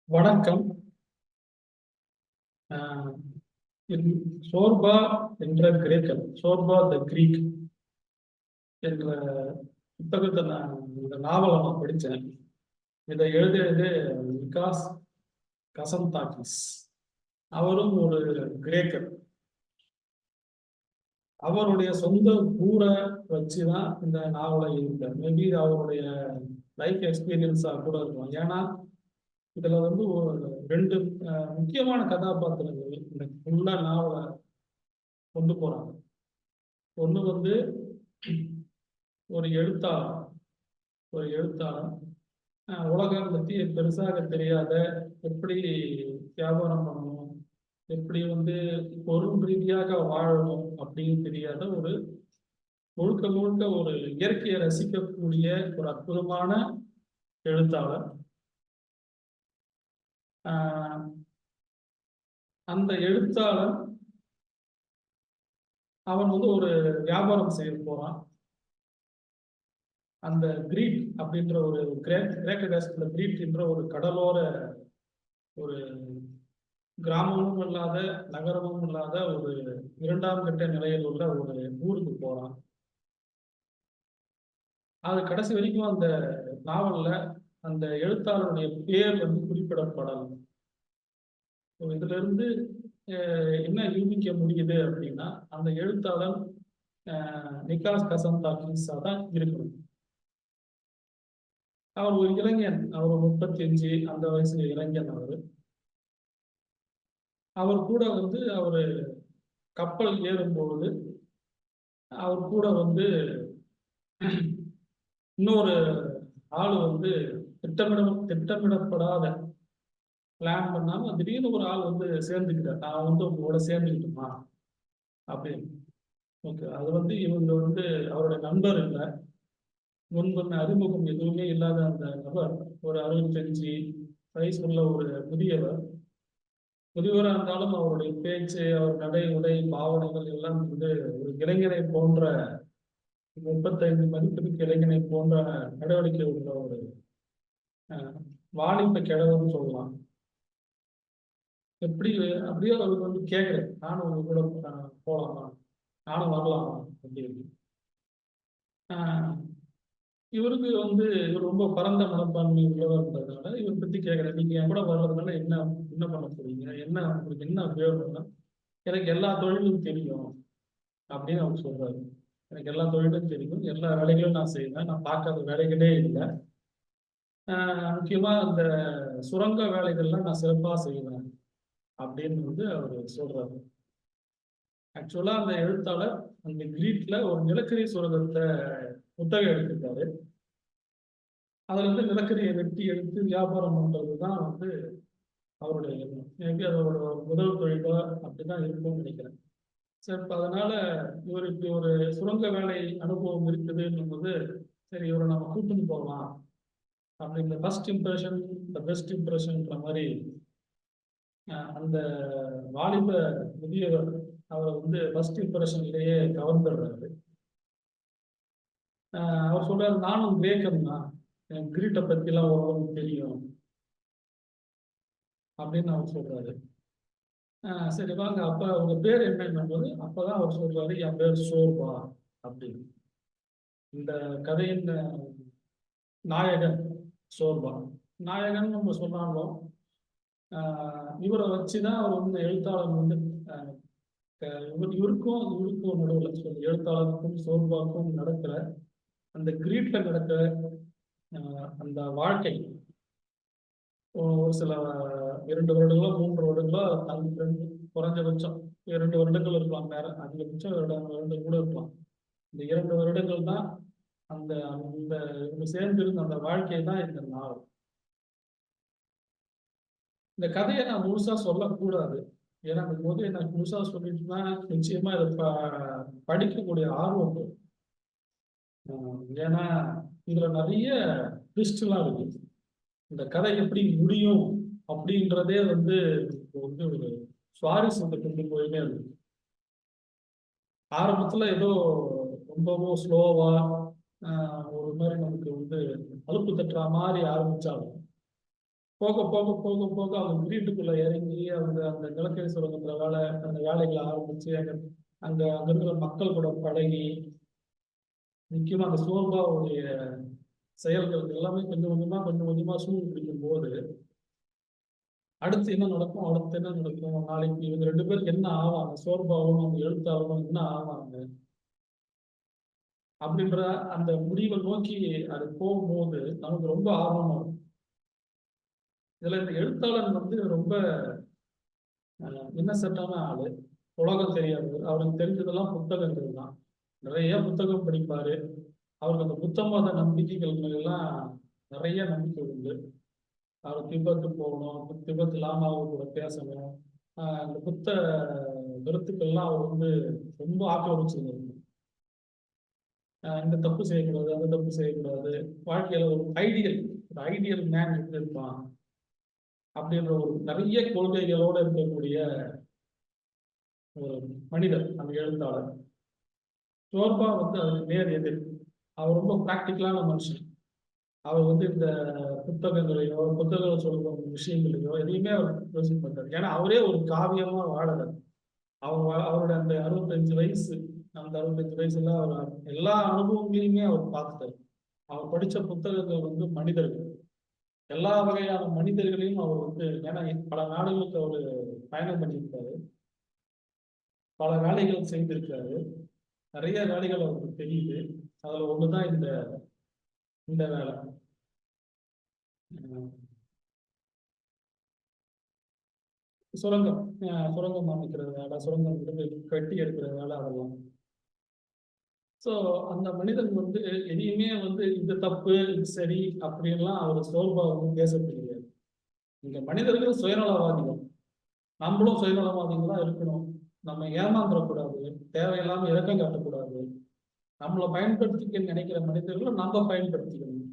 வணக்கம். ஆஹ் சோர்பா என்ற கிரேக்கர், சோர்பா த கிரீக் என்ற புத்தகத்தை இந்த நாவலை நான் படித்தேன். இதை எழுதியது நிகாஸ் கசந்தாக்கிஸ். அவரும் ஒரு கிரேக்கர். அவருடைய சொந்த ஊரை வச்சு தான் இந்த நாவலை எழுதினார். மேபி அவருடைய லைஃப் எக்ஸ்பீரியன்ஸாக கூட இருக்கும். ஏன்னா இதுல வந்து ஒரு ரெண்டு முக்கியமான கதாபாத்திரங்கள் இந்த ஃபுல்லா நாவலை கொண்டு போறாங்க. ஒண்ணு வந்து ஒரு எழுத்தாளர். ஒரு எழுத்தாளர் உலகம் பத்தி பெருசாக தெரியாத, எப்படி வியாபாரம் பண்ணணும், எப்படி வந்து பொருள் ரீதியாக வாழணும் அப்படின்னு தெரியாத ஒரு முழுக்க முழுக்க ஒரு இயற்கையை ரசிக்கக்கூடிய ஒரு அற்புதமான எழுத்தாளர். அந்த எழுத்தாளர் அவன் வந்து ஒரு வியாபாரம் செய்ய போறான். அந்த கிரீட் அப்படின்ற ஒரு கிரேக்க தேசத்துல கிரீட் என்ற ஒரு கடலோர ஒரு கிராமமும் இல்லாத நகரமும் இல்லாத ஒரு இரண்டாம் கட்ட நிலையில் உள்ள ஒரு ஊருக்கு போறான். அது கடைசி வரைக்கும் அந்த நாவல்ல அந்த எழுத்தாளருடைய பேர் வந்து குறிப்பிடப்படலாம். இதுல இருந்து என்ன யூகிக்க முடியுது அப்படின்னா, அந்த எழுத்தாளர் நிகாஸ் கசந்தாக்கிஸா தான் இருக்கணும். அவர் ஒரு இளைஞன். அவர் 35 அந்த வயசு இளைஞன். அவர் கூட வந்து அவர் கப்பல் ஏறும்பொழுது அவர் கூட வந்து இன்னொரு ஆள் வந்து திட்டமிடப்படாத பிளான் பண்ணாம திடீர்னு ஒரு ஆள் வந்து சேர்ந்துக்கிட்டார். நான் வந்து உங்களோட சேர்ந்துக்கிட்டுமா அப்படின்னு. ஓகே, அது வந்து இவங்க வந்து அவருடைய நண்பர் இல்லை, முன்பு அறிமுகம் எதுவுமே இல்லாத அந்த நபர். ஒரு 65 வயசுள்ள ஒரு முதியவராக இருந்தாலும் அவருடைய பேச்சு, அவர் நடை உடை பாவனைகள் எல்லாம் வந்து ஒரு இளைஞனை போன்ற 35 மதிப்பிற்கு இளைஞனை போன்ற நடவடிக்கை உள்ள ஒரு வாலிப கிழவர்னு சொல்லலாம். எப்படி அப்படியே அவருக்கு வந்து கேட்குறேன், நானும் உங்க கூட போகலாமா, நானும் வரலாமா அப்படின்னு. இவருக்கு வந்து இவர் ரொம்ப பரந்த மனப்பான்மை உள்ளவர்ன்றதுனால இவர் பத்தி கேட்குறேன், நீங்க என் கூட வர்றதுனால என்ன என்ன பண்ண போறீங்க, என்ன உங்களுக்கு என்ன உபயோகம்னா, எனக்கு எல்லா தொழிலும் தெரியும் அப்படின்னு அவர் சொல்றாரு. எனக்கு எல்லா தொழிலும் தெரியும், எல்லா வேலைகளும் நான் செய்வேன், நான் பார்க்காத வேலைகளே இல்லை. முக்கியமா அந்த சுரங்க வேலைகள்லாம் நான் சிறப்பாக செய்வேன் அப்படின்னு வந்து அவர் சொல்றாரு. ஆக்சுவலா அந்த எழுத்தாளர் அந்த கிரீட்ல ஒரு நிலக்கரி சுரங்கத்தை புத்தகம் எடுத்திருக்காரு. அதுல இருந்து நிலக்கரியை வெட்டி எடுத்து வியாபாரம் பண்றதுதான் வந்து அவருடைய எண்ணம். மேபி அதோட முதல் தொழிலா அப்படிதான் இருக்கும்னு நினைக்கிறேன். சரி, அதனால இவருக்கு ஒரு சுரங்க வேலை அனுபவம் இருக்குதுன்னும் போது, சரி இவரை நம்ம கூட்டிட்டு போகலாம் அப்படின்ற ஃபர்ஸ்ட் இம்ப்ரெஷன் த பெஸ்ட் இம்ப்ரெஷன்ன்ற மாதிரி அந்த வாலிப முதியவர் அவரை வந்து ஃபர்ஸ்ட் இம்ப்ரெஷன்லேயே கவர்ந்துடுறாரு. அவர் சொல்றாரு, நானும் கிரேக்கம் தான், எனக்கு கிரீட்டை பற்றிலாம் ஓரளவுக்கு தெரியும் அப்படின்னு அவர் சொல்றாரு. சரி வாங்க, அப்ப உங்க பேர் என்னன்னும் போது அப்பதான் அவர் சொல்றாரு, என் பேர் சோர்பா அப்படின்னு. இந்த கதையின் நாயகன் சோர்பா. நாயகன் நம்ம சொன்னாலும் இவரை வச்சுதான் அவர் வந்து எழுத்தாளர் வந்து இவருக்கும் நடுவில் சொல்லி எழுத்தாளருக்கும் சோர்பாவுக்கும் நடக்கிற அந்த கிரீட்ல நடக்கிற அந்த வாழ்க்கை ஒரு சில 2 வருடங்களோ 3 வருடங்களோ தங்க குறைஞ்சபட்சம் 2 வருடங்கள் இருக்கலாம், வேற அதிகபட்சம் 2 வருடங்கள் கூட இருக்கலாம். இந்த 2 வருடங்கள் தான் அந்த அந்த சேர்ந்திருந்த அந்த வாழ்க்கை தான் இந்த நாவல். இந்த கதையை நான் முழுசா சொல்லக்கூடாது, ஏன்னா அந்த போது எனக்கு முழுசா சொல்லிட்டுனா நிச்சயமா இதை படிக்கக்கூடிய ஆர்வம். ஏன்னா இதுல நிறைய ட்விஸ்ட்லாம் இருக்கு. இந்த கதை எப்படி முடியும் அப்படின்றதே வந்து ஒரு சுவாரஸ்யத்தை கொண்டு போயிட்டே இருக்கு. ஆரம்பத்துல ஏதோ ரொம்பவும் ஸ்லோவா ஒரு மாதிரி நமக்கு வந்து அலுப்பு தட்டுற மாதிரி ஆரம்பிச்சாலும் போக போக போக போக அவங்க வீட்டுக்குள்ள இறங்கி அவங்க அந்த நிலக்கரி சுரங்கத்துல அந்த வேலைகளை ஆரம்பிச்சு அங்க அங்க இருக்கிற மக்கள் கூட பழகி, முக்கியமா அந்த சோர்பாவுடைய செயல்கள் எல்லாமே கொஞ்சம் கொஞ்சமா சூழ் பிடிக்கும் போது அடுத்து என்ன நடக்கும், அடுத்து என்ன நடக்கும், நாளைக்கு இவங்க 2 பேருக்கு என்ன ஆவாங்க, சோர்பாவும் அந்த எழுத்தாளரும் என்ன ஆவாங்க அப்படின்ற அந்த முடிவை நோக்கி அது போகும்போது நமக்கு ரொம்ப ஆர்வமா இருக்கும். இதுல இந்த எழுத்தாளர் ரொம்ப இன்னசென்ட்டான ஆளு, உலகம் தெரியாது, அவருக்கு தெரிஞ்சதெல்லாம் புத்தகங்கள் தான். நிறைய புத்தகம் படிப்பாரு. அவருக்கு அந்த புத்த மத நம்பிக்கைகள் எல்லாம் நிறைய நம்பிக்கை உண்டு. அவர் திபெத்து போகணும், திபெத் லாமாவை கூட பேசணும், அந்த புத்த கருத்துக்கள்லாம் அவர் ரொம்ப ஆக்கிரமிச்சிருந்தார். இந்த தப்பு செய்யக்கூடாது, அந்த தப்பு செய்யக்கூடாது, வாழ்க்கையில ஒரு ஐடியல் மேன் எப்படி இருப்பான் அப்படின்ற ஒரு நிறைய கொள்கைகளோட இருக்கக்கூடிய ஒரு மனிதர் அந்த எழுத்தாளர். சோர்பா அதுக்கு நேர் எதிர். அவர் ரொம்ப பிராக்டிக்கலான மனுஷன். அவர் இந்த புத்தகங்களையோ புத்தகங்கள் சொல்ற விஷயங்களையோ எதையுமே அவர் யோசிக்க மாட்டார். ஏன்னா அவரே ஒரு காவியமா வாழறார். அவரோட அந்த 65 வயசு, அந்த 65 வயசுல அவர் எல்லா அனுபவங்களையுமே அவர் பார்த்துட்டார். அவர் படிச்ச புத்தகங்கள் மனிதர்கள், எல்லா வகையான மனிதர்களையும் அவர் ஏன்னா பல நாடுகளுக்கு அவர் பயணம் பண்ணியிருக்காரு, பல வேலைகள் செய்திருக்காரு, நிறைய வேலைகள் அவருக்கு தெரியுது. அதுல ஒண்ணுதான் இந்த வேலை. சுரங்கம் அமைக்கிற வேலை, சுரங்கம் கட்டி எடுக்கிற வேலை, அதெல்லாம். ஸோ அந்த மனிதன் எதையுமே இது தப்பு இது சரி அப்படின்லாம் அவர் சோர்பா பேச தெரியாது. இங்க மனிதர்கள் சுயநலவாதிகள், நம்மளும் சுயநலவாதிகளா இருக்கணும். நம்ம ஏமாந்துடக்கூடாது, தேவையில்லாம இறக்கம் காட்டக்கூடாது, நம்மளை பயன்படுத்திக்க நினைக்கிற மனிதர்களை நம்ம பயன்படுத்திக்கணும்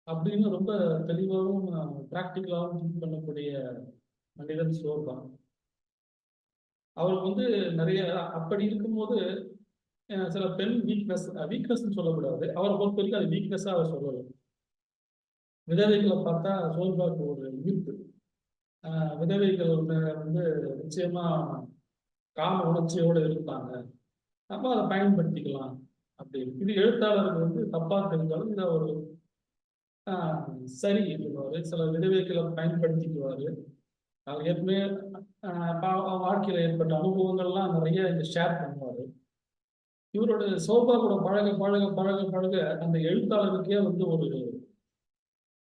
அப்படின்னு ரொம்ப தெளிவாகவும் பிராக்டிக்கலாகவும் திங்க் பண்ணக்கூடிய மனிதன் சோர்பா. அவருக்கு நிறைய அப்படி இருக்கும்போது சில பெண் வீக்னஸ் சொல்லக்கூடாது, அவரை பொறுத்த வரைக்கும் அது வீக்னஸா அவர் சொல்லலாம். விதவைகளை பார்த்தா சோர்பாக்கு ஒரு ஈர்ப்பு. விதவைகள் நிச்சயமா காம உணர்ச்சியோடு இருப்பாங்க, அப்போ அதை பயன்படுத்திக்கலாம் அப்படின்னு. இது எழுத்தாளருக்கு தப்பா தெரிஞ்சாலும் இதை ஒரு சரி சொல்லுவாரு. சில விதவைகளை பயன்படுத்திக்குவாரு. அவர் ஏற்கனவே வாழ்க்கையில ஏற்பட்ட அனுபவங்கள்லாம் நிறைய ஷேர் பண்ணுவாரு. இவரோட சோபா கூட பழக பழக பழக பழக அந்த எழுத்தாளருக்கே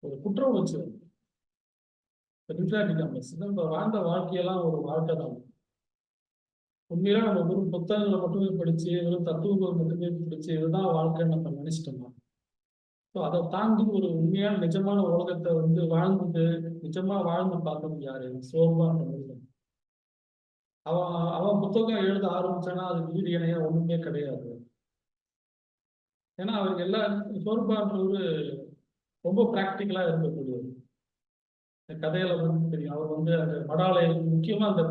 ஒரு குற்ற உணர்ச்சி வரும். நம்ம வாழ்ந்த வாழ்க்கையெல்லாம் ஒரு வாழ்க்கை தான். உண்மையில நம்ம வெறும் புத்தகங்களை மட்டுமே படிச்சு, வெறும் தத்துவங்களை மட்டுமே படிச்சு இதுதான் வாழ்க்கைன்னு நம்ம நினைச்சிட்டோம். ஸோ அதை தாண்டி ஒரு உண்மையான நிஜமான உலகத்தை நிஜமா வாழ்ந்து பார்த்தோம் யாரு, சோர்பான்ற மனிதன். அவன் புத்தகம் எழுத ஆரம்பிச்சானா அது வீடு இணையா ஒண்ணுமே கிடையாது. ஏன்னா அவருக்கு எல்லா சோர்பான்றவரு ரொம்ப பிராக்டிக்கலா இருக்கக்கூடியது. இந்த கதையில தெரியும். அவர் அந்த மடாலயம், முக்கியமா அந்த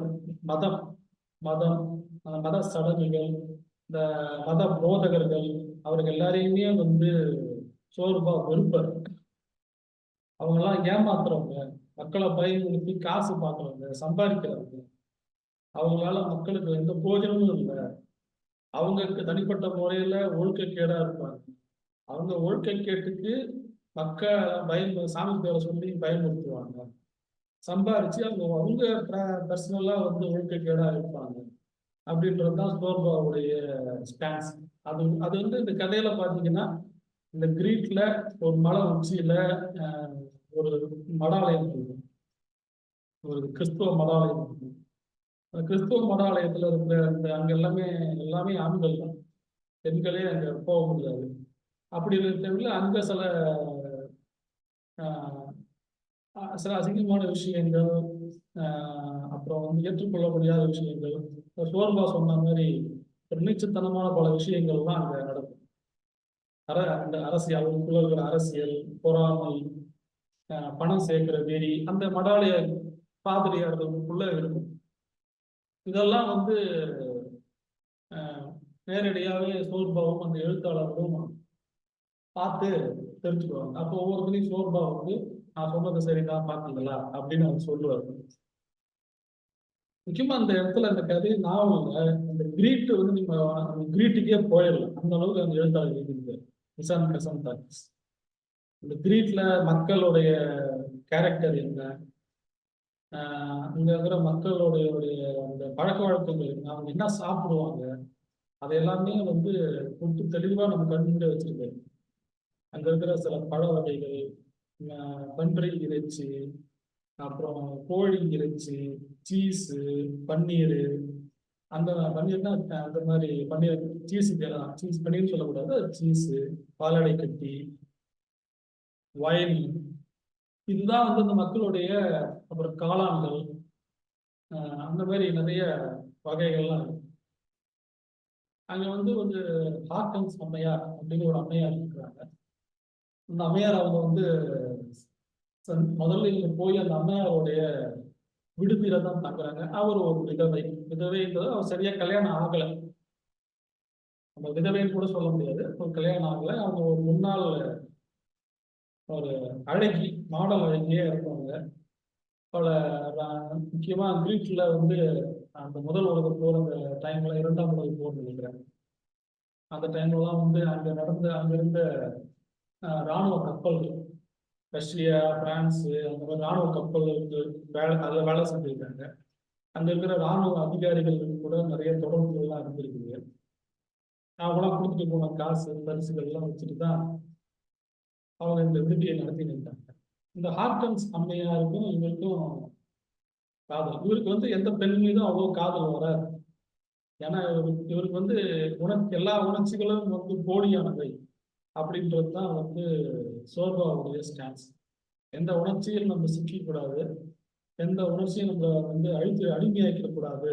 மதம் மதம் அந்த மத சடங்குகள், இந்த மத போதகர்கள், அவர்கள் எல்லாரையுமே சோர்பா வெறுப்பார். அவங்கெல்லாம் ஏமாத்துறவங்க, மக்களை பயன்படுத்தி காசு பார்க்குறவங்க, சம்பாதிக்கிறவங்க, அவங்களால மக்களுக்கு எந்த போஜனமும் இல்லை, அவங்களுக்கு தனிப்பட்ட முறையில ஒழுக்கக்கேடா இருப்பாங்க, அவங்க ஒழுக்கக்கேட்டுக்கு மக்கள் சாமி பேரை சொல்லி பயன்படுத்துவாங்க, சம்பாரிச்சு அவங்க பர்சனலா ஒழுக்கக்கேடா இருப்பாங்க அப்படின்றதுதான் சோர்பாவுடைய ஸ்டான்ஸ். அது இந்த கதையில பாத்தீங்கன்னா, இந்த கிரீட்ல ஒரு மலை உச்சியில ஒரு மடாலயம் இருக்கும், ஒரு கிறிஸ்துவ மடாலயம் இருக்கும். கிறிஸ்துவ மடாலயத்துல இருக்கிற அங்க எல்லாமே ஆண்கள் தான், பெண்களே அங்க போக முடியாது. அப்படி இருக்கிற அங்க சில அசிங்கமான விஷயங்கள், அப்புறம் ஏற்றுக்கொள்ள முடியாத விஷயங்கள், சோர்பா சொன்ன மாதிரி நீச்சத்தனமான பல விஷயங்கள்லாம் அங்க நடக்கும். அந்த அரசியல், அவங்களுக்குள்ள இருக்கிற அரசியல், பொறாமை, பணம் சேர்க்கிற வெறி அந்த மடாலய பாதிரியார்களுக்குள்ள இருக்கும். இதெல்லாம் நேரடியாகவே சோர்பாவும் அந்த எழுத்தாளர்களும் பார்த்து தெரிஞ்சுக்குவாங்க. அப்போ ஒவ்வொருத்தரையும் சோர்பா நான் சொன்னது சரிதான் பாத்தீங்களா அப்படின்னு அவர் சொல்லுவாரு. முக்கியமா அந்த இடத்துல அந்த கதை நாவல்ல அந்த கிரீட் வந்து நீங்க அந்த கிரீட்டுக்கே போயிடலாம். அந்த அளவுக்கு அந்த எழுத்தாளர் எழுதியிருக்காரு நிசான் கசன்தாஸ். இந்த கிரீட்ல மக்களுடைய கேரக்டர் என்ன, அங்க இருக்கிற மக்களுடைய அந்த பழக்க வழக்கங்கள் என்ன, அவங்க என்ன சாப்பிடுவாங்க, அது எல்லாமே வந்து கொடுத்து தெளிவா நம்ம கண்முன்னே வச்சிருக்காரு. அங்க இருக்கிற சில பழ வகைகள், பன்றி இறைச்சி, அப்புறம் கோழி இறைச்சி, சீஸு, பன்னீர், அந்த பன்னீர்னா அந்த மாதிரி பன்னீர் சீஸ், சீஸ் பன்னீர்னு சொல்லக்கூடாது, சீஸு, பாலாடை கட்டி, வயல், இதுதான் வந்து இந்த மக்களுடைய, அப்புறம் காளான்கள், அந்த மாதிரி நிறைய வகைகள்லாம் இருக்கு. அங்க வந்து ஒரு ஹார்கன்ஸ் அம்மையார் அப்படின்னு ஒரு அம்மையார் இருக்கிறாங்க. அந்த அம்மையார் அவங்க வந்து முதல்ல இங்க போய் அந்த அம்மையாருடைய விடுதியில தான் தங்குறாங்க. அவர் ஒரு விதவை. விதவைன்றது அவர் சரியா கல்யாணம் ஆகல. நம்ம விதவைன்னு கூட சொல்ல முடியாது. ஒரு கல்யாணம் ஆகல. அவங்க ஒரு முன்னாள் ஒரு அழகி, மாடல் அழகியே இருப்பாங்க. பல முக்கியமா கிரீக்ல வந்து அந்த முதல் உலக போர் அந்த டைம்ல, இரண்டாம் உலக போர் நினைக்கிறேன். அந்த டைம்லலாம் வந்து அங்க இருந்த ராணுவ கப்பல்கள், ரஷ்யா, பிரான்ஸ், அந்த மாதிரி ராணுவ கப்பல்களுக்கு அதில் வேலை செஞ்சிருக்காங்க. அங்க இருக்கிற ராணுவ அதிகாரிகள் கூட நிறைய தொடர்புகள்லாம் இருந்திருக்குது. அவங்களாம் கொடுத்துட்டு போன காசு பரிசுகள் எல்லாம் வச்சுட்டு தான் அவங்க இந்த விடுதியை நடத்தி நின்றாங்க. இந்த ஹார்கன்ஸ் அம்மையாருக்கும் இவருக்கும் காதல். இவருக்கு வந்து எந்த பெண் மீதும் அவ்வளவு காதல் வராது. ஏன்னா இவருக்கு வந்து எல்லா உணர்ச்சிகளும் வந்து போலியானவை அப்படின்றது தான் வந்து சோர்பாவுடைய ஸ்டான்ஸ். எந்த உணர்ச்சியில் நம்ம சிக்கக்கூடாது, எந்த உணர்ச்சியும் நம்ம வந்து அடிமையாக்கிடக்கூடாது,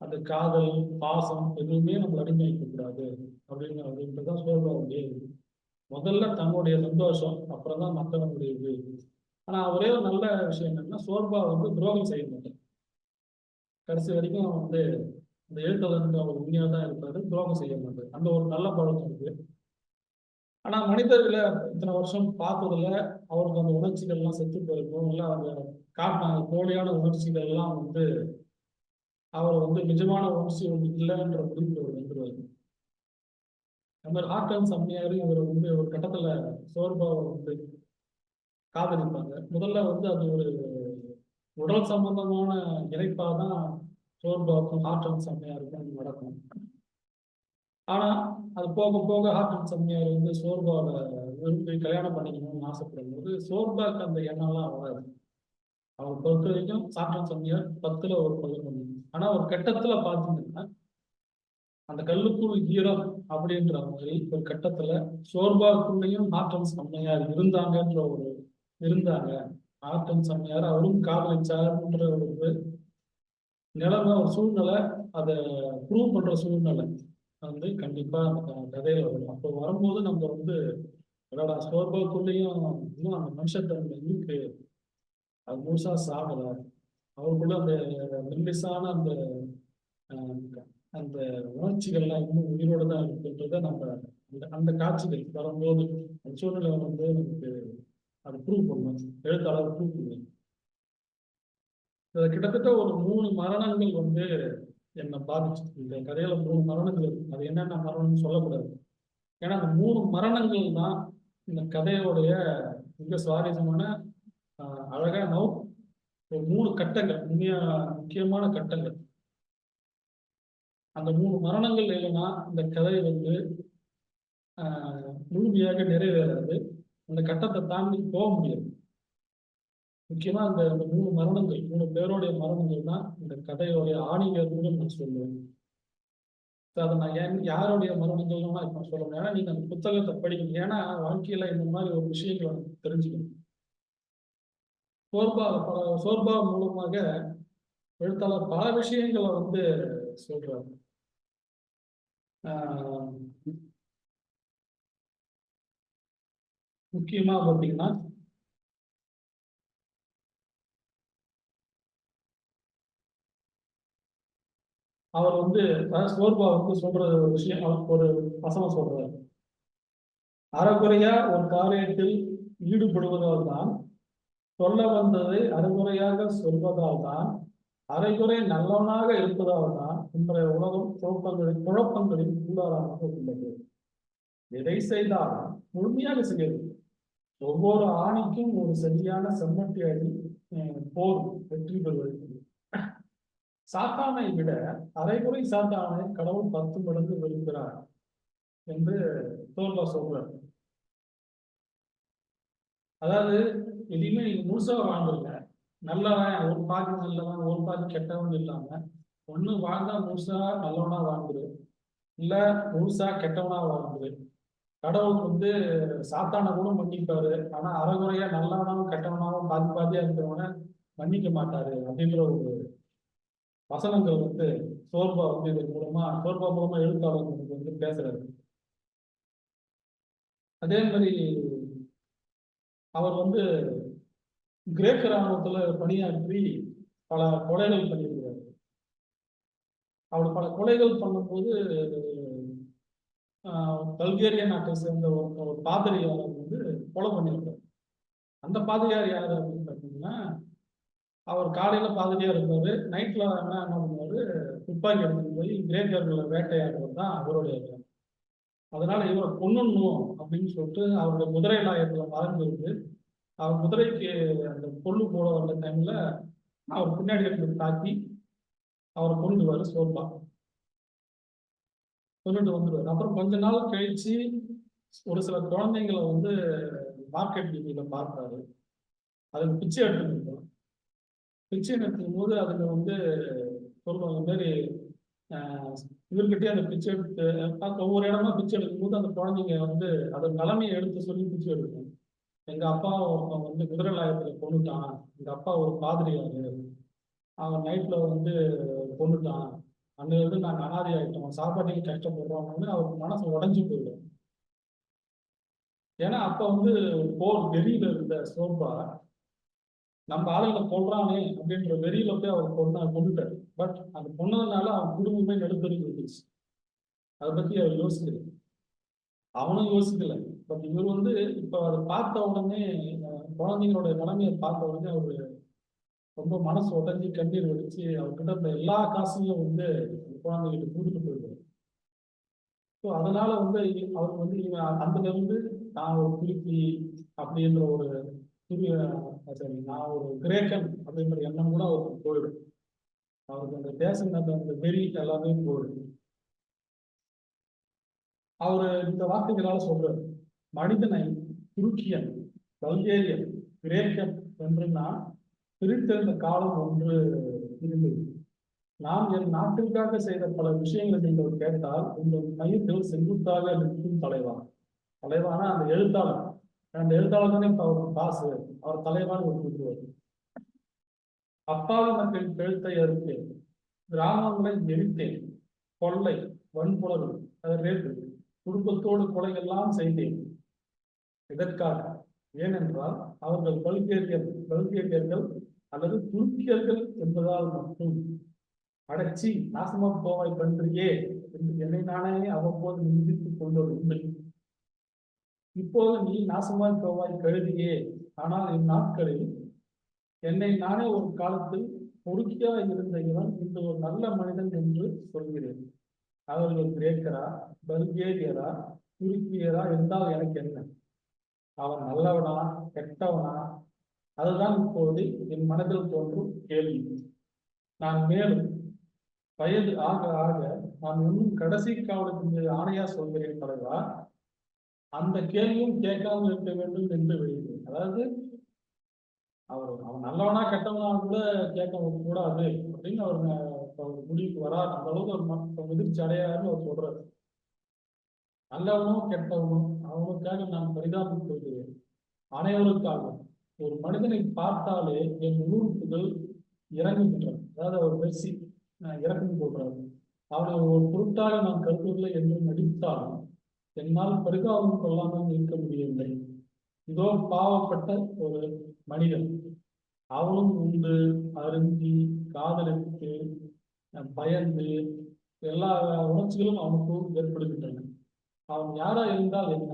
அந்த காதல், பாசம் எதுவுமே நம்ம அடிமையாக்கக்கூடாது அப்படின்றதான் சோர்பாவுடைய இது. முதல்ல தன்னுடைய சந்தோஷம், அப்புறம் தான் மற்றவங்களுடைய இது. ஆனா ஒரே ஒரு நல்ல விஷயம் என்னன்னா, சோர்பா வந்து துரோகம் செய்ய மாட்டார். கடைசி வரைக்கும் வந்து இந்த எழுத்தாளருக்கு அவர் உண்மையாக தான் இருப்பாரு, துரோகம் செய்ய மாட்டார். அந்த ஒரு நல்ல பழக்கம் இருக்கு. ஆனா மனிதர்களை இத்தனை வருஷம் பார்த்ததுல அவருக்கு அந்த உணர்ச்சிகள்லாம் செத்து போயிருக்கும். இல்லை அவங்க காட்டினாங்க போலியான உணர்ச்சிகள் எல்லாம் வந்து அவர் வந்து நிஜமான உணர்ச்சி ஒன்று இல்லைன்ற முடிவுக்கு அவர் வந்துருவாரு. அந்த மாதிரி ஹார்கன்ஸ் அம்மையாரு இவர் வந்து ஒரு கட்டத்துல சோர்பாவை வந்து காதலிப்பாங்க. முதல்ல வந்து அது ஒரு உடல் சம்பந்தமான இணைப்பாக தான் சோர்பாவுக்கும் ஹார்கன்ஸ் அம்மையாருக்கும் நடக்கும். ஆனா அது போக போக ஹார்கன்ஸ் அம்மையார் வந்து சோர்பாவை விரும்பி கல்யாணம் பண்ணிக்கணும்னு ஆசைப்படும் போது சோர்பாக்கு அந்த எண்ணம்லாம் வராது. அவர் பொறுத்த வரைக்கும் ஹார்கன்ஸ் அம்மையார் 10ல் ஒரு 11. ஆனா ஒரு கட்டத்துல பாத்தீங்கன்னா அந்த கல்லுக்குள் ஈரம் அப்படின்ற மாதிரி ஒரு கட்டத்துல சோர்பாக்குள்ளேயும் ஹார்கன்ஸ் அம்மையார் இருந்தாங்க. ஹார்கன்ஸ் அம்மையார் அவரும் காதலிச்சாருன்ற ஒரு நிலைமை, ஒரு சூழ்நிலை, அதை ப்ரூவ் பண்ற சூழ்நிலை வந்து கண்டிப்பா அந்த கதையில வரும். அப்போ வரும்போது நம்ம வந்து சோர்பாக்குள்ளேயும் இன்னும் அந்த மனுஷத்தன்மை இருக்கு, அது முழுசா சாகல, அவருக்குள்ள அந்த மெல்லிசான அந்த அந்த உணர்ச்சிகள்லாம் இன்னும் உயிரோடு தான் இருக்குன்றத நம்ம அந்த காட்சிகள் வரும்போது, அந்த சூழ்நிலை வரும்போது நமக்கு அது ப்ரூவ் பண்ணும், எழுத்தாளர் ப்ரூவ் பண்ணும். கிட்டத்தட்ட ஒரு 3 மரணங்கள் வந்து என்னை பாதிச்சு. இந்த கதையில 3 மரணங்கள் இருக்கு. அது என்னென்ன மரணம்னு சொல்லக்கூடாது. ஏன்னா அந்த 3 மரணங்கள் தான் இந்த கதையோடைய மிக சுவாரஸ்யமான அழகான ஒரு 3 கட்டங்கள், முக்கியமான கட்டங்கள். அந்த 3 மரணங்கள் இல்லைன்னா இந்த கதை வந்து முழுமையாக நிறைவேறாது. அந்த கட்டத்தை தாண்டி போக முடியாது. முக்கியமா அந்த 3 மரணங்கள், 3 பேருடைய மரணங்கள் தான் இந்த கதையோடைய ஆணிவேர்னு நான் சொல்லுவேன். அதை நான் யாருடைய மரணங்கள்லாம் நான் இப்ப சொல்லணும். ஏன்னா நீங்க அந்த புத்தகத்தை படிக்கணும். ஏன்னா வாழ்க்கையில இந்த மாதிரி ஒரு விஷயங்களை தெரிஞ்சுக்கணும். சோர்பா மூலமாக எழுத்தாளர் பல விஷயங்களை வந்து சொல்றாரு. முக்கியமா பார்த்தீங்கன்னா அவர் வந்து சோர்பா வந்து சொல்றது ஒரு விஷயம், ஒரு வசனம் சொல்றாரு. அறகுறையா ஒரு காரியத்தில் ஈடுபடுவதால் தான் சொல்ல வந்ததை அரைகுறையாக சொல்வதால் தான், அரைகுறை நல்லவனாக இருப்பதால் தான் இன்றைய உலகம் குழப்பங்களின் கூடாராக உள்ளது. எதை செய்தாலும் முழுமையாக செய்யவில்லை. ஒவ்வொரு ஆணிக்கும் ஒரு சரியான செம்மட்டி அடி போதும் வெற்றி பெறுவதற்கு. சாத்தானை விட அரைகுறை சாத்தானை கடவுள் 10 மடங்கு விரும்புகிறார் என்று தோல்வா சொல்றார். அதாவது எதையுமே நீங்க முழுசா வாழ்ந்துருங்க. நல்லவன் ஒரு பாதி நல்லவன் ஒரு பாதி கெட்டவன் இல்லாம ஒண்ணு வாழ்ந்தா முழுசா நல்லவனா வாழ்ந்துரு, இல்ல முழுசா கெட்டவனா வாழ்ந்துரு. கடவுள் வந்து சாத்தான கூட மன்னிப்பாரு, ஆனா அறகுறையா நல்லவனாவும் கெட்டவனாவும் பாதி பாதியா இருக்கிறவன மன்னிக்க மாட்டாரு அப்படின்ற ஒரு வசனங்கள் வந்து சோர்பா வந்து இதன் மூலமா எழுத்தாளர்களுக்கு வந்து பேசுறாரு. அதே மாதிரி அவர் வந்து கிரேக்க ராணுவத்துல பணியாற்றி பல கொலைகள் பண்ணியிருக்கிறார். அவர் பல கொலைகள் பண்ணும்போது பல்கேரியா நாட்டை சேர்ந்த ஒரு பாதிரியார் வந்து கொலை பண்ணியிருக்காரு. அந்த பாதிரியார் யாரு அப்படின்னு பார்த்தீங்கன்னா, அவர் காலையில பாதிரியா இருந்தாரு, நைட்ல என்ன பண்ணுவாரு, துப்பாக்கி எடுத்துட்டு போய் கிரேக்கர்களை வேட்டையாடுறது தான் அவருடைய. அதனால இவரை கொன்னணும் அப்படின்னு சொல்லிட்டு அவருடைய குதிரை லாயத்துல மறந்துருந்து அவர் குதிரைக்கு அந்த பொண்ணு போட வந்த டைம்ல அவர் பின்னாடி இருந்து தாக்கி அவரை கொண்டுடுவாரு. சோர்பா கொண்டுட்டு வந்துடுவார். அப்புறம் கொஞ்ச நாள் கழிச்சு ஒரு சில குழந்தைங்களை வந்து மார்க்கெட் வீதியில பார்ப்பாரு. அதுக்கு பிச்சை எடுத்துருக்கோம். பிச்சை எடுத்துக்கும் போது அதுல வந்து சொல்லுவாங்க இந்த மாதிரி இவர்கிட்டயே அந்த பிச்சை எடுத்து ஒவ்வொரு இடமா பிச்சை எடுக்கும் போது அந்த குழந்தைங்க வந்து அதோட நிலைமையை எடுத்து சொல்லி பிச்சை எடுக்கும். எங்க அப்பா ஒருத்தன் வந்து குதிரை லாயத்துல கொண்டுட்டான், எங்க அப்பா ஒரு பாதிரியாரு, அவன் நைட்ல வந்து கொண்டுட்டான், அன்னைக்கு வந்து நாங்க அனாதை ஆயிட்டோம், சாப்பாட்டுக்கு கஷ்டப்படுறோம்னு அவருக்கு மனசு உடஞ்சு போயிடும். ஏன்னா அப்ப வந்து போர் வெறியில இருந்த சோர்பா நம்ம ஆளுங்களை கொள்றானே அப்படின்ற வெறியில போய் அவர் கொண்டுட்டாரு. பட் அது கொன்னதுனால அவன் குடும்பமே நடுத்தருக்கு இருந்துச்சு. அதை பத்தி அவர் யோசிக்கல, அவனும் யோசிக்கல. பட் இவர் வந்து இப்ப அதை பார்த்த உடனே குழந்தைங்களோட நிலைமையை பார்த்த உடனே அவரு ரொம்ப மனசு உடஞ்சி கண்ணீர் வடிச்சு அவர்கிட்ட இருந்த எல்லா காசையும் வந்து குழந்தைகிட்ட கூட்டிட்டு போயிடுவார். ஸோ அதனால வந்து அவருக்கு வந்து அதுல இருந்து நான் ஒரு திருப்பி அப்படின்ற ஒரு சரி நான் ஒரு கிரேக்கன் அப்படின்ற எண்ணம் கூட அவருக்கு போயிடும். அவருக்கு அந்த தேசம் அந்த வெறி எல்லாமே போயிடும். அவரு இந்த வார்த்தைகளால சொல்றாரு, மனிதனை துருக்கியன், பல்கேரியன், கிரேக்கன் என்று நான் பிரித்தெழுந்த காலம் ஒன்று இருந்தது. நாம் என் நாட்டிற்காக செய்த பல விஷயங்களை நீங்கள் கேட்டால் உங்கள் மயிர்கள் செங்குத்தாக நிற்கும் தலைவா. தலைவானா அந்த எழுத்தாளர், அந்த எழுத்தாளர் தானே இப்ப அவருக்கு காசு, அவர் தலைவான்னு ஒத்துக்குவார். அப்பாவி மக்களின் கழுத்தை அறுத்தேன், கிராமங்களை எரித்தேன், கொள்ளை வன்புணர்வு ரேட்டு குடும்பத்தோடு கொலைகள்லாம் செய்தேன். இதற்காக, ஏனென்றால் அவர்கள் பல்கேரியர்கள் அல்லது துருக்கியர்கள் என்பதால் மட்டும். அடைச்சி நாசமா போவாய் பன்றியே என்று என்னை நானே அவ்வப்போது நிந்தித்துக் கொள்வது உண்டு. இப்போது நீ நாசமாய் போவாய் கழுதியே. ஆனால் இந்நாட்களில் என்னை நானே ஒரு காலத்தில் பொறுக்கியா இருந்த இவன் இன்று ஒரு நல்ல மனிதன் என்று சொல்கிறேன். அவர்கள் கிரேக்கரா, பல்கேரியரா, துருக்கியரா இருந்தால் எனக்கு என்ன? அவன் நல்லவனா கெட்டவனா? அதுதான் இப்போது என் மனதில் தோன்றும் கேள்வி. நான் மேலும் வயது ஆக ஆக நான் இன்னும் கடைசி காவலுக்கு மீது ஆணையா சொல்கிறேன் தலைவா, அந்த கேள்வியும் கேட்காமல் இருக்க வேண்டும் என்று வெளியிட்டேன். அதாவது அவன் நல்லவனா கெட்டவனா கூட கேட்க கூடாது அப்படின்னு அவர் முடிவுக்கு வராது. அந்த அளவுக்கு முதிர்ச்சி அடையாதுன்னு அவர் சொல்றாரு. நல்லவனும் கெட்டவனும் அவனுக்காக நான் பரிதாபம் கொள்கிறேன். அனைவருக்காக ஒரு மனிதனை பார்த்தாலே என் உறுப்புகள் இறங்குகின்றன. அதாவது அவர் மெர்சி இறக்கம் கொள்றாரு. அவனை ஒரு பொருட்டாக நான் கருத்துவில்லை என்று நடித்தாலும் என்னால் பரிதாபம் கொள்ளாமல் இருக்க முடியவில்லை. இதோ பாவப்பட்ட ஒரு மனிதன், அவனும் உண்டு அருந்தி காதலித்து பயந்து எல்லா உணர்ச்சிகளும் அவனுக்கு ஏற்படுகின்றன. அவன் யாரா இருந்தால் என்ன?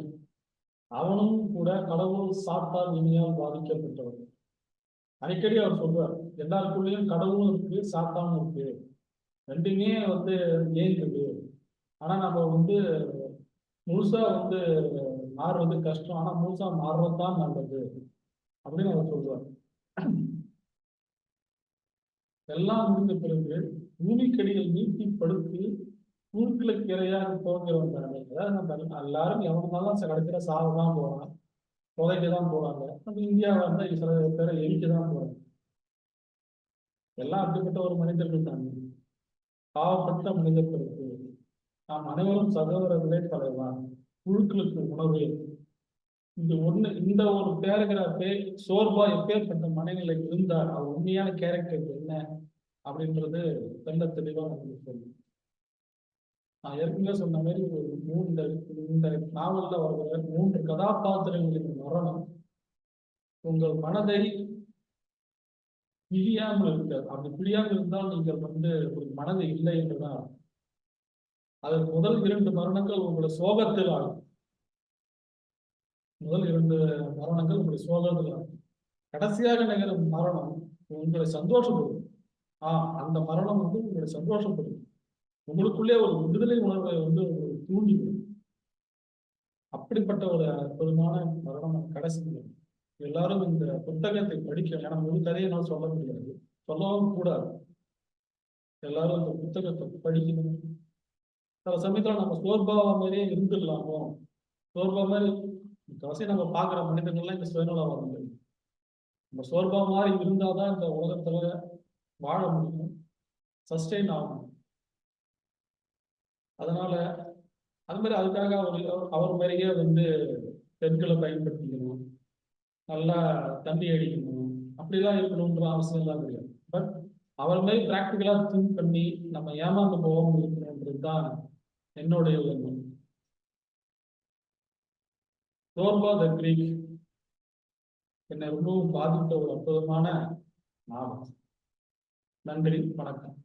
அவனும் கூட கடவுள் சாத்தால் இனியால் பாதிக்கப்பட்டவன். அடிக்கடி அவர் சொல்றாரு, எல்லாருக்குள்ளேயும் கடவுளும் இருக்கு, சாத்தானும் இருக்கு, ரெண்டுமே வந்து இயங்குது. ஆனா நம்ம வந்து முழுசா வந்து மாறுறது கஷ்டம், ஆனா முழுசா மாறுறது தான் நல்லது அப்படின்னு அவர் சொல்றாரு. எல்லாம் முடிந்த பிறகு பூமிக்கடியில் நீட்டி படுத்து தூக்கிலுக்கு இரையாக போகிறவங்க. அதாவது நம்ம எல்லாரும் எவனாலும் கடைசியில சாகதான் போறான், புதைக்க தான் போறாங்க. நம்ம இந்தியாவில் வந்து சில பேரை எரிக்க தான் போறாங்க. எல்லாம் அப்படிப்பட்ட ஒரு மனிதர்கள் தான், பாவப்பட்ட மனிதர்களுக்கு நாம் அனைவரும் சகோதரர்களே தலைவா, குழுக்களுக்கு உணவு. இந்த ஒரு பேராகிராஃபே சோர்வா எப்பேற்பட்ட மனநிலை இருந்தால் அவர் உண்மையான கேரக்டர் என்ன அப்படின்றது தெல்ல தெளிவா நமக்கு சொல்லும். நான் ஏற்கனவே சொன்ன மாதிரி ஒரு இந்த நாவல்ல வருகிற 3 கதாபாத்திரங்களின் மரணம் உங்கள் மனதை பிரியாமல் இருக்காது. அப்படி பிரியாமல் இருந்தால் நீங்கள் வந்து ஒரு மனது இல்லை என்றுதான். அதற்கு முதல் 2 மரணங்கள் உங்களை சோகத்தில் ஆகும். முதல் 2 மரணங்கள் உங்களை சோகத்தில் ஆகும். கடைசியாக நிகழும் மரணம் உங்களை சந்தோஷப்படும். அந்த மரணம் வந்து உங்களை சந்தோஷப்படும். உங்களுக்குள்ளே ஒரு விடுதலை உணர்வை வந்து தூண்டிவிடும். அப்படிப்பட்ட ஒரு அற்புதமான மரணம் கடைசி. எல்லாரும் இந்த புத்தகத்தை படிக்க, ஏன்னா ஒரு கதையை நான் சொல்ல முடியாது, சொல்லவும் கூடாது. எல்லாரும் இந்த புத்தகத்தை படிக்கணும். சில சமயத்துல நம்ம சோர்பாவா மாதிரியே இருந்துடலாமோ, சோர்பா மாதிரி முக்கால்வாசி நம்ம பார்க்குற மனிதர்கள்லாம் இந்த சுயநலவாதங்கள். நம்ம சோர்பா மாதிரி இருந்தாதான் இந்த உலகத்துல வாழ முடியும், சஸ்டெயின் ஆகும். அதனால அது மாதிரி அதுக்காக அவர் மாதிரியே வந்து பெண்களை பயன்படுத்திக்கணும், நல்லா தண்ணி அடிக்கணும், அப்படிலாம் இருக்கணும்ன்ற அவசியம் எல்லாம் கிடையாது. பட் அவர் மாதிரி பிராக்டிக்கலா திங்க் பண்ணி நம்ம ஏமாந்து போகாம இருக்கணும்ன்றது தான் என்னுடைய எண்ணம். சோர்பா த கிரீக் என்னை ரொம்பவும் பாதித்த ஒரு அற்புதமான நாவல். நன்றி, வணக்கம்.